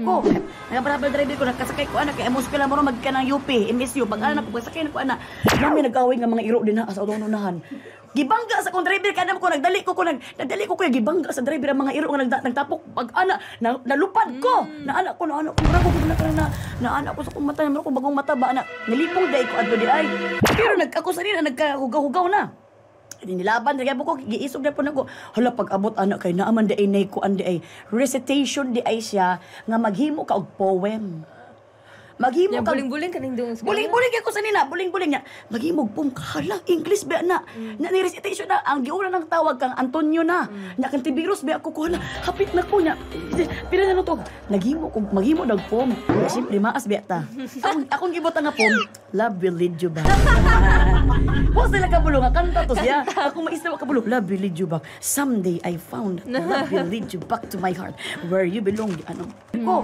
ko. Nagabarabal driver ko, nakasakay ko anak, kaya amos pala mo magka ng UP, MSU. Pag anak ko, pagsakay na ko anak, dami nag-away nga mga iro din ha, sa unahan. Gibangga sa kong driver, kada ko nagdali ko kaya gibangga sa driver ang mga iro nga nagtapok. Pag anak, nalupad ko. Na anak ko, mura ko na anak ko sa kong mata, mura ko bagong mata ba anak. Nilipong day ko adto di ay. Pero ako sa nila, nagkahugaw-hugaw na. Nilaban kaya ko giisog na po nako hala pag abot anak kay naaman di ay nay ko andi ay recitation di ay siya nga maghimo ka og poem. Maghimo ka buling-buling kaning dong. Buling-buling ako sa nina, buling-buling niya. Maghimo pum hala English ba na. Na ni recitation na ang giuna nang tawag kang Antonio na. Nya kan Tibiros ba ako ko hala hapit na ko nya. Pila na to. Maghimo dag poem. Simple maas ba ta. Akong gibot nga poem. Love will lead you back. Wala sila kabulong kanta to siya. Ako maisip ka kabulong. Love will lead you back. Someday I found love will lead you back to my heart where you belong. Ano? Ko